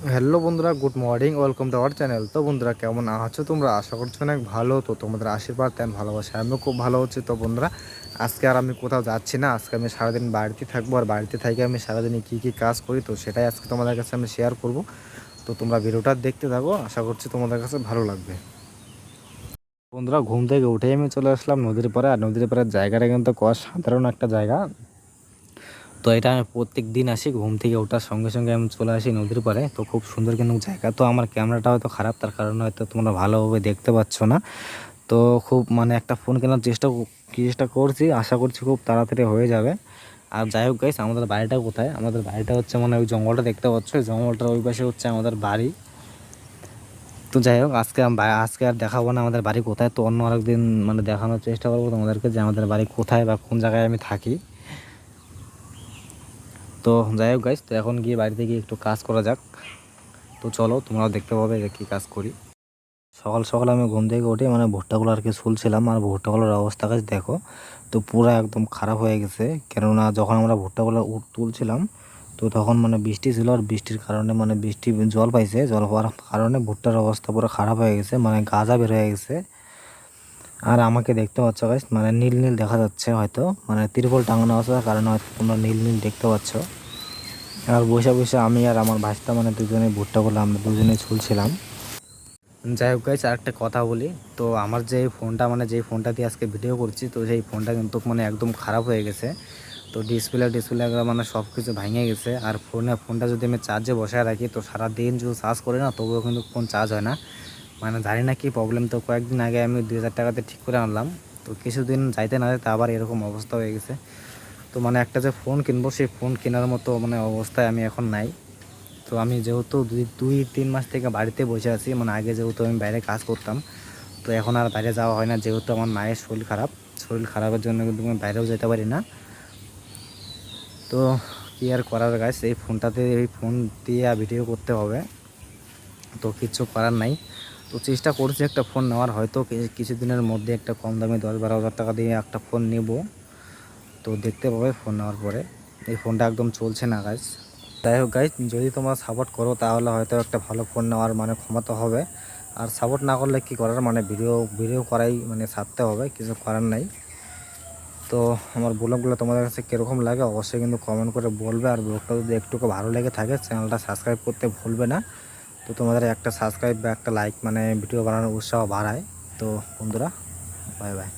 Hello বন্ধুরা, good morning, welcome to our channel. তো বন্ধুরা, কেমন আছো তোমরা? আশা করছো অনেক ভালো। তো তোমাদের আশীর্বাদ তেন ভালোবাসা আমিও খুব ভালো হচ্ছি। তো বন্ধুরা, আজকে আর আমি কোথাও যাচ্ছি না। আজকে আমি সারাদিন বাড়িতে থাকবো, আর বাড়িতে থেকে আমি সারাদিনে কী কী কাজ করি তো সেটাই আজকে তোমাদের কাছে আমি শেয়ার করব। তো তোমরা ভিডিওটা দেখতে থাকো, আশা করছি তোমাদের কাছে ভালো লাগবে। বন্ধুরা, ঘুম থেকে উঠেই আমি চলে আসলাম নদীর পাড়ে। আর নদীর পাড়ের জায়গাটা কিন্তু সাধারণ একটা জায়গা। তো এটা আমি প্রত্যেক দিন আসি, ঘুম থেকে ওঠার সঙ্গে সঙ্গে আমি চলে আসি নদীর পাড়ে। তো খুব সুন্দর কিন্তু জায়গা। তো আমার ক্যামেরাটা হয়তো খারাপ, তার কারণে হয়তো তোমরা ভালোভাবে দেখতে পাচ্ছ না। তো খুব একটা ফোন কেনার চেষ্টা করছি, আশা করছি খুব তাড়াতাড়ি হয়ে যাবে। আর যাই হোক গাইস, আমাদের বাড়িটা কোথায়? আমাদের বাড়িটা হচ্ছে ওই জঙ্গলটা দেখতে পাচ্ছ, ওই জঙ্গলটার ওই পাশে হচ্ছে আমাদের বাড়ি। তো যাই হোক, আজকে আর দেখাবো না আমাদের বাড়ি কোথায়। তো অন্য আরেকদিন দেখানোর চেষ্টা করবো তোমাদেরকে যে আমাদের বাড়ি কোথায় বা কোন জায়গায় আমি থাকি। তো যাই হোক গাইস, তো এখন গিয়ে বাড়িতে গিয়ে একটু কাজ করা যাক। তো চলো, তোমরাও দেখতে পাবে যে কী কাজ করি। সকাল সকাল আমি ঘুম থেকে উঠে ভুট্টাগুলো আর কি ছুলছিলাম। আর ভুট্টাগুলোর অবস্থা গাছ দেখো, তো পুরো একদম খারাপ হয়ে গেছে। কেননা যখন আমরা ভুট্টাগুলো তুলছিলাম, তো তখন বৃষ্টি ছিল। আর বৃষ্টির কারণে বৃষ্টি জল পাইছে, জল হওয়ার কারণে ভুট্টার অবস্থা পুরো খারাপ হয়ে গেছে, গাজা বের হয়ে গেছে। আর আমাকে দেখতে পাচ্ছ গাছ, নীল নীল দেখা যাচ্ছে, হয়তো তিরপল টাঙানো আছে, তার কারণে হয়তো তোমরা নীল নীল দেখতে পাচ্ছ। আর বসে বসে আমি আর আমার ভাইস্তা দুজনে ভুট্টাগুলো আমরা দুজনে ছুলছিলাম। যাই হোক গাইস, আরেকটা কথা বলি। তো আমার যে ফোনটা যেই ফোনটা দিয়ে আজকে ভিডিও করছি, তো সেই ফোনটা কিন্তু একদম খারাপ হয়ে গেছে। তো ডিসপ্লে সব কিছু ভেঙে গেছে। আর ফোনটা যদি আমি চার্জে বসায় রাখি, তো সারাদিন যদি চার্জ করি না, তবুও কিন্তু ফোন চার্জ হয় না। জানি না কী প্রবলেম। তো কয়েকদিন আগে আমি 2000 টাকাতে ঠিক করে আনলাম। তো কিছুদিন যাইতে না যেতে আবার এরকম অবস্থা হয়ে গেছে। তো একটা যে ফোন কিনবো, সেই ফোন কেনার মতো অবস্থায় আমি এখন নাই। তো আমি যেহেতু 2-3 মাস থেকে বাড়িতে বসে আছি, আগে যেহেতু আমি বাইরে কাজ করতাম, তো এখন আর বাইরে যাওয়া হয় না, যেহেতু আমার মায়ের শরীর খারাপের জন্য কিন্তু আমি বাইরেও যেতে পারি না। তো কী আর করার গাইস, এই ফোন দিয়ে ভিডিও করতে হবে, তো কিচ্ছু করার নাই। তো চেষ্টা করছি একটা ফোন নেওয়ার, হয়তো কিছুদিনের মধ্যে একটা কম দামে 10-12 হাজার টাকা দিয়ে একটা ফোন নেব। তো দেখতে পাবে ফোন নেওয়ার পরে। এই ফোনটা একদম চলছে না গাইস। যাই হোক গাইস, যদি তোমরা সাপোর্ট করো তাহলে হয়তো একটা ভালো ফোন নেওয়ার ক্ষমতা হবে। আর সাপোর্ট না করলে কি করার, ভিডিও করাই ছাড়তে হবে, কিছু করার নাই। তো আমার ব্লগগুলো তোমাদের কাছে কীরকম লাগে অবশ্যই কিন্তু কমেন্ট করে বলবে। আর ব্লগটা যদি একটুকু ভালো লেগে থাকে, চ্যানেলটা সাবস্ক্রাইব করতে ভুলবে না। তো তোমাদের একটা সাবস্ক্রাইব বা একটা লাইক ভিডিও বানানোর উৎসাহ বাড়ায়। তো বন্ধুরা, বাই বাই।